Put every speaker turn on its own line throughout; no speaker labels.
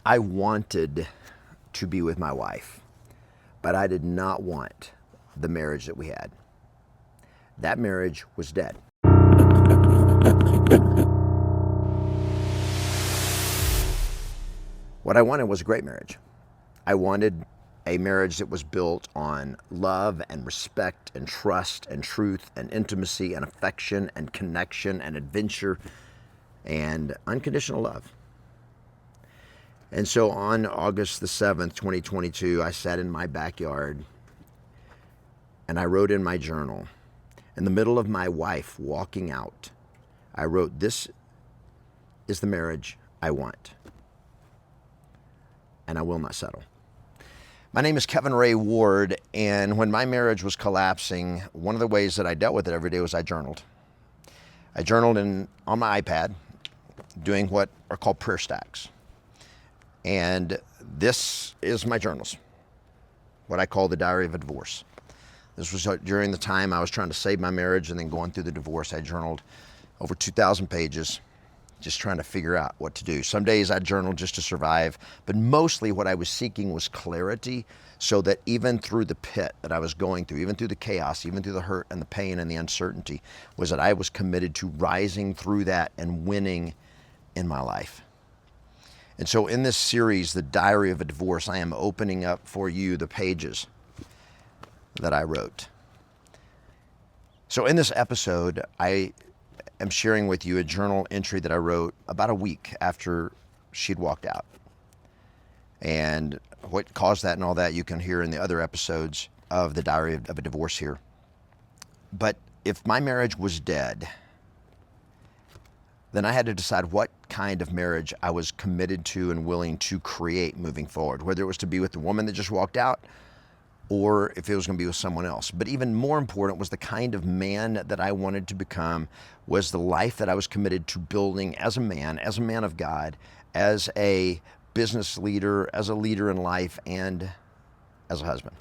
I wanted to be with my wife, but I did not want the marriage that we had. That marriage was dead. What I wanted was a great marriage. I wanted a marriage that was built on love and respect and trust and truth and intimacy and affection and connection and adventure and unconditional love. And so on August the 7th, 2022, I sat in my backyard and I wrote in my journal, in the middle of my wife walking out, I wrote, "This is the marriage I want, and I will not settle." My name is Kevin Ray Ward, and when my marriage was collapsing, one of the ways that I dealt with it every day was I journaled. I journaled on my iPad, doing what are called prayer stacks. And this is my journals, what I call the diary of a divorce. This was during the time I was trying to save my marriage and then going through the divorce. I journaled over 2,000 pages, just trying to figure out what to do. Some days I journaled just to survive, but mostly what I was seeking was clarity, so that even through the pit that I was going through, even through the chaos, even through the hurt and the pain and the uncertainty, was that I was committed to rising through that and winning in my life. And so in this series, The Diary of a Divorce, I am opening up for you the pages that I wrote. So in this episode, I am sharing with you a journal entry that I wrote about a week after she'd walked out. And what caused that and all that you can hear in the other episodes of The Diary of a Divorce here. But if my marriage was dead, then I had to decide what kind of marriage I was committed to and willing to create moving forward, whether it was to be with the woman that just walked out or if it was going to be with someone else. But even more important was the kind of man that I wanted to become, was the life that I was committed to building as a man of God, as a business leader, as a leader in life, and as a husband.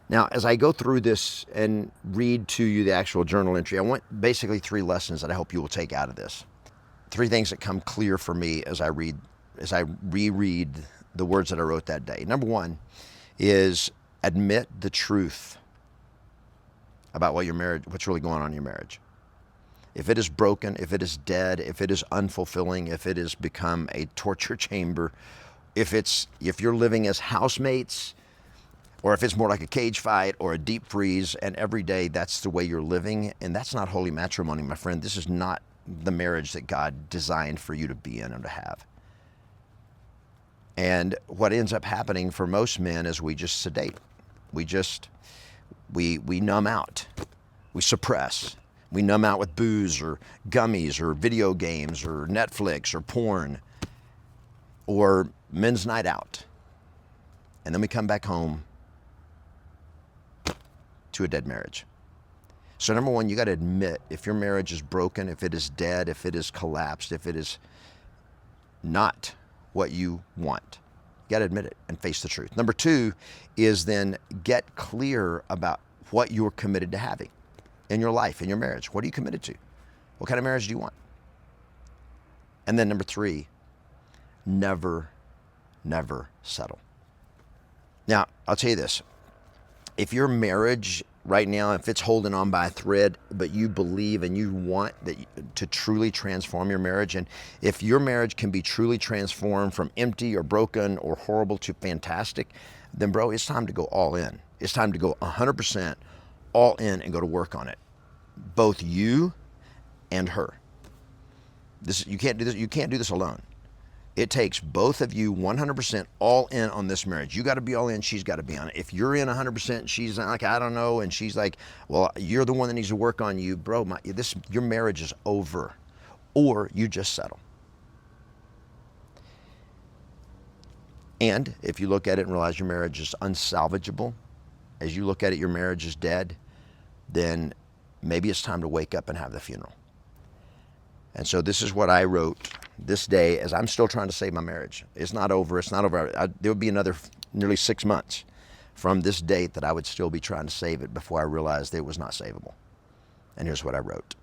Now, as I go through this and read to you the actual journal entry, I want basically 3 lessons that I hope you will take out of this. 3 things that come clear for me as I reread the words that I wrote that day. Number 1 is admit the truth about what your marriage, what's really going on in your marriage. If it is broken, if it is dead, if it is unfulfilling, if it has become a torture chamber, if you're living as housemates, or if it's more like a cage fight or a deep freeze, and every day that's the way you're living, and that's not holy matrimony, my friend. This is not the marriage that God designed for you to be in and to have. And what ends up happening for most men is we just sedate. We numb out. We suppress. We numb out with booze or gummies or video games or Netflix or porn or men's night out. And then we come back home to a dead marriage. So number 1, you got to admit if your marriage is broken, if it is dead, if it is collapsed, if it is not what you want. You got to admit it and face the truth. Number 2 is then get clear about what you're committed to having in your life, in your marriage. What are you committed to? What kind of marriage do you want? And then number 3, never settle. Now, I'll tell you this. If your marriage right now, if it's holding on by a thread, but you believe and you want to truly transform your marriage, and if your marriage can be truly transformed from empty or broken or horrible to fantastic, then bro, it's time to go all in. It's time to go 100% all in and go to work on it. Both you and her. You can't do this. You can't do this alone. It takes both of you 100% all in on this marriage. You got to be all in. She's got to be on it. If you're in 100%, she's like, I don't know, and she's like, well, you're the one that needs to work on you, bro. Your marriage is over, or you just settle. And if you look at it and realize your marriage is unsalvageable, as you look at it, your marriage is dead, then maybe it's time to wake up and have the funeral. And so this is what I wrote this day as I'm still trying to save my marriage. It's not over. It's not over. There would be another nearly 6 months from this date that I would still be trying to save it before I realized it was not savable. And here's what I wrote.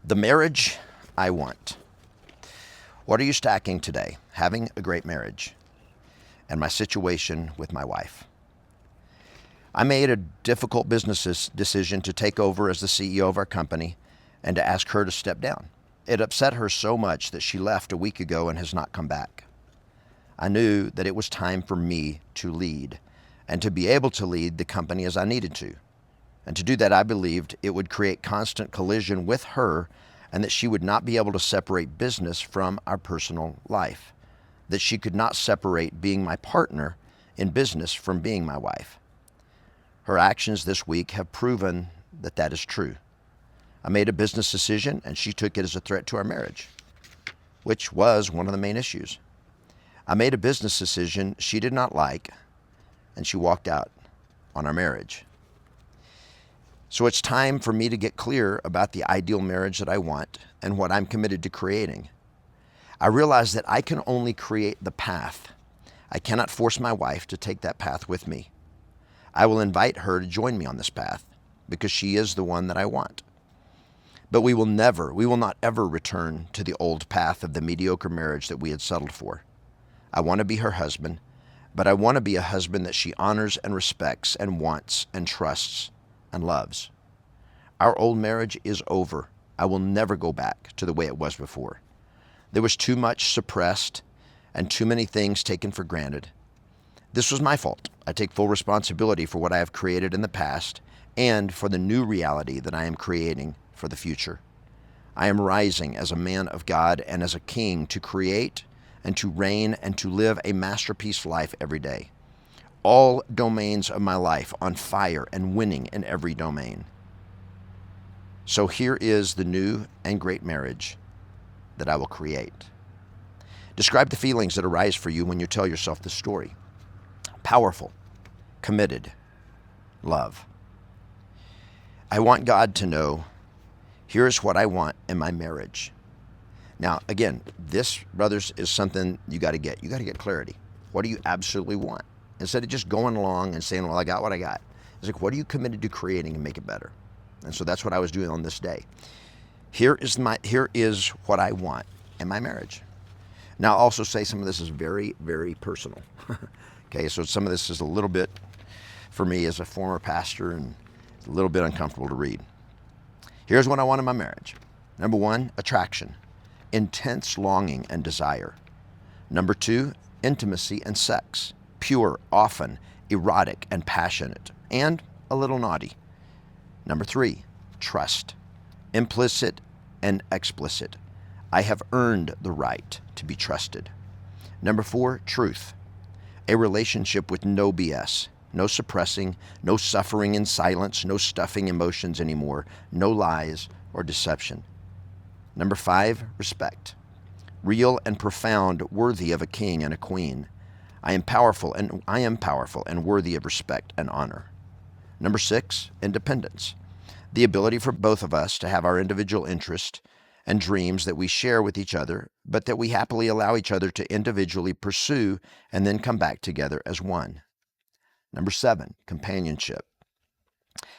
The marriage I want. What are you stacking today? Having a great marriage and my situation with my wife. I made a difficult business decision to take over as the CEO of our company and to ask her to step down. It upset her so much that she left a week ago and has not come back. I knew that it was time for me to lead and to be able to lead the company as I needed to. And to do that, I believed it would create constant collision with her and that she would not be able to separate business from our personal life, that she could not separate being my partner in business from being my wife. Her actions this week have proven that that is true. I made a business decision and she took it as a threat to our marriage, which was one of the main issues. I made a business decision she did not like and she walked out on our marriage. So it's time for me to get clear about the ideal marriage that I want and what I'm committed to creating. I realize that I can only create the path. I cannot force my wife to take that path with me. I will invite her to join me on this path because she is the one that I want. But we will not ever return to the old path of the mediocre marriage that we had settled for. I want to be her husband, but I want to be a husband that she honors and respects and wants and trusts and loves. Our old marriage is over. I will never go back to the way it was before. There was too much suppressed and too many things taken for granted. This was my fault. I take full responsibility for what I have created in the past and for the new reality that I am creating for the future. I am rising as a man of God and as a king to create and to reign and to live a masterpiece life every day. All domains of my life on fire and winning in every domain. So here is the new and great marriage that I will create. Describe the feelings that arise for you when you tell yourself this story. Powerful, committed, love. I want God to know, here's what I want in my marriage. Now, again, this, brothers, is something you got to get. You got to get clarity. What do you absolutely want? Instead of just going along and saying, well, I got what I got. It's like, what are you committed to creating and make it better? And so that's what I was doing on this day. Here is what I want in my marriage. Now, I'll also say some of this is very, very personal. Okay, so some of this is a little bit, for me as a former pastor, and a little bit uncomfortable to read. Here's what I want in my marriage. Number 1, attraction, intense longing and desire. Number 2, intimacy and sex, pure, often, erotic and passionate, and a little naughty. Number 3, trust, implicit and explicit. I have earned the right to be trusted. Number 4, truth. A relationship with no BS, no suppressing, no suffering in silence, no stuffing emotions anymore, no lies or deception. Number 5, respect. Real and profound, worthy of a king and a queen. I am powerful and worthy of respect and honor. Number 6, independence. The ability for both of us to have our individual interests and dreams that we share with each other, but that we happily allow each other to individually pursue and then come back together as one. Number 7, companionship.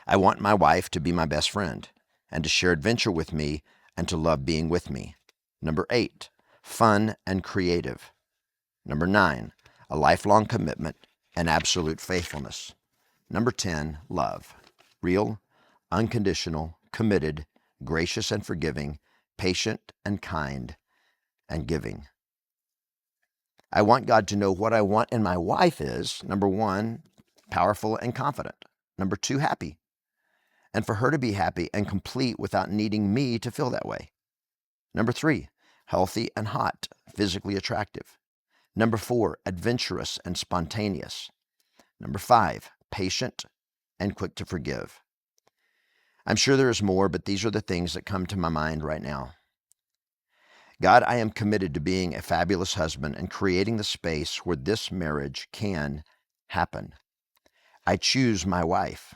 I want my wife to be my best friend and to share adventure with me and to love being with me. Number 8, fun and creative. Number 9, a lifelong commitment and absolute faithfulness. Number 10, love. Real, unconditional, committed, gracious and forgiving, patient and kind, and giving. I want God to know what I want in my wife is, number 1, powerful and confident. Number 2, happy. And for her to be happy and complete without needing me to feel that way. Number 3, healthy and hot, physically attractive. Number 4, adventurous and spontaneous. Number 5, patient and quick to forgive. I'm sure there is more, but these are the things that come to my mind right now. God, I am committed to being a fabulous husband and creating the space where this marriage can happen. I choose my wife,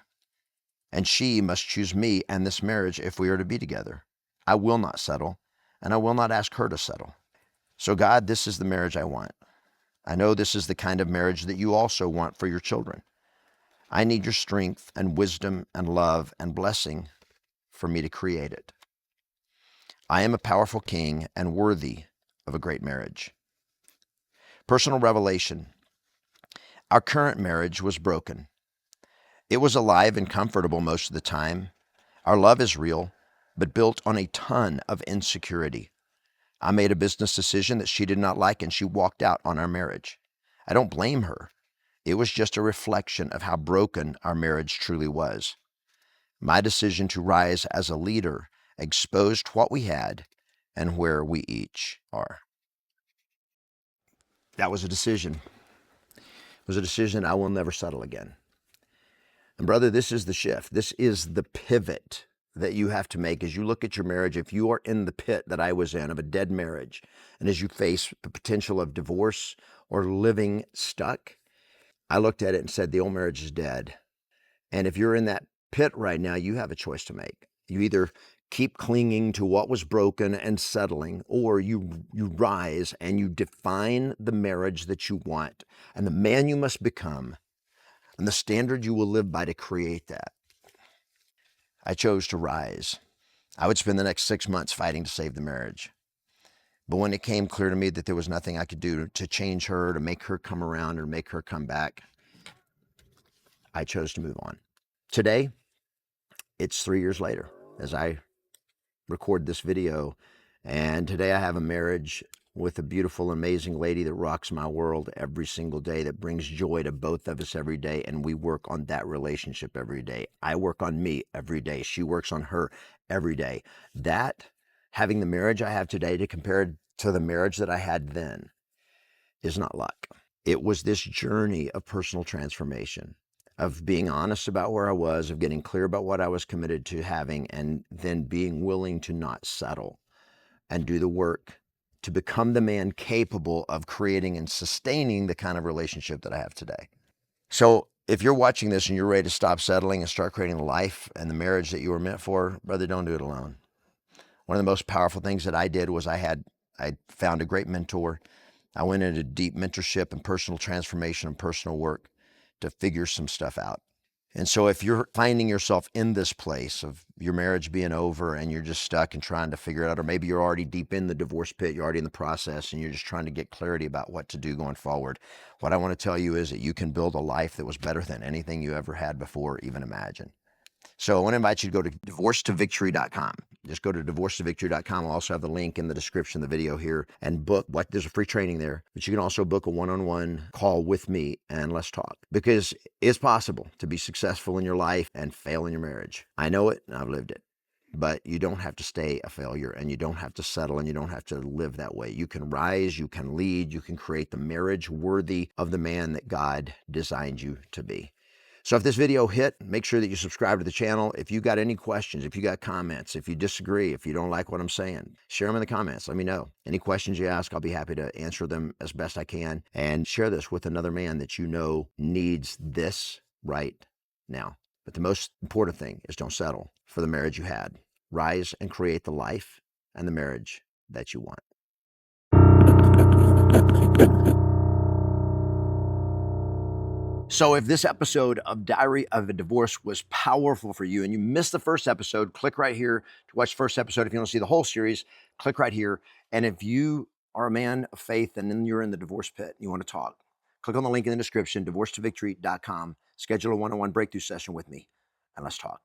and she must choose me and this marriage if we are to be together. I will not settle, and I will not ask her to settle. So God, this is the marriage I want. I know this is the kind of marriage that you also want for your children. I need your strength and wisdom and love and blessing for me to create it. I am a powerful king and worthy of a great marriage. Personal revelation. Our current marriage was broken. It was alive and comfortable most of the time. Our love is real, but built on a ton of insecurity. I made a business decision that she did not like, and she walked out on our marriage. I don't blame her. It was just a reflection of how broken our marriage truly was. My decision to rise as a leader exposed what we had and where we each are. That was a decision. It was a decision I will never settle again. And brother, this is the shift. This is the pivot that you have to make as you look at your marriage. If you are in the pit that I was in of a dead marriage, and as you face the potential of divorce or living stuck, I looked at it and said, the old marriage is dead. And if you're in that pit right now, you have a choice to make. You either keep clinging to what was broken and settling, or you rise and you define the marriage that you want and the man you must become and the standard you will live by to create that. I chose to rise. I would spend the next 6 months fighting to save the marriage. But when it came clear to me that there was nothing I could do to change her, to make her come around or make her come back, I chose to move on. Today, it's 3 years later as I record this video. And today I have a marriage with a beautiful, amazing lady that rocks my world every single day, that brings joy to both of us every day. And we work on that relationship every day. I work on me every day. She works on her every day. That, having the marriage I have today to compare to the marriage that I had then, is not luck. It was this journey of personal transformation, of being honest about where I was, of getting clear about what I was committed to having, and then being willing to not settle and do the work to become the man capable of creating and sustaining the kind of relationship that I have today. So if you're watching this and you're ready to stop settling and start creating the life and the marriage that you were meant for, brother, don't do it alone. One of the most powerful things that I did was I found a great mentor. I went into deep mentorship and personal transformation and personal work to figure some stuff out. And so if you're finding yourself in this place of your marriage being over and you're just stuck and trying to figure it out, or maybe you're already deep in the divorce pit, you're already in the process and you're just trying to get clarity about what to do going forward, what I want to tell you is that you can build a life that was better than anything you ever had before, even imagined. So I want to invite you to go to divorcetovictory.com. Just go to divorcetovictory.com. I'll also have the link in the description of the video here, and book there's a free training there, but you can also book a one-on-one call with me and let's talk, because it's possible to be successful in your life and fail in your marriage. I know it and I've lived it, but you don't have to stay a failure and you don't have to settle and you don't have to live that way. You can rise, you can lead, you can create the marriage worthy of the man that God designed you to be. So if this video hit, make sure that you subscribe to the channel. If you got any questions, if you got comments, if you disagree, if you don't like what I'm saying, share them in the comments. Let me know. Any questions you ask, I'll be happy to answer them as best I can. And share this with another man that you know needs this right now. But the most important thing is don't settle for the marriage you had. Rise and create the life and the marriage that you want. So if this episode of Diary of a Divorce was powerful for you and you missed the first episode, click right here to watch the first episode. If you want to see the whole series, click right here. And if you are a man of faith and then you're in the divorce pit and you want to talk, click on the link in the description, divorcetovictory.com. Schedule a one-on-one breakthrough session with me and let's talk.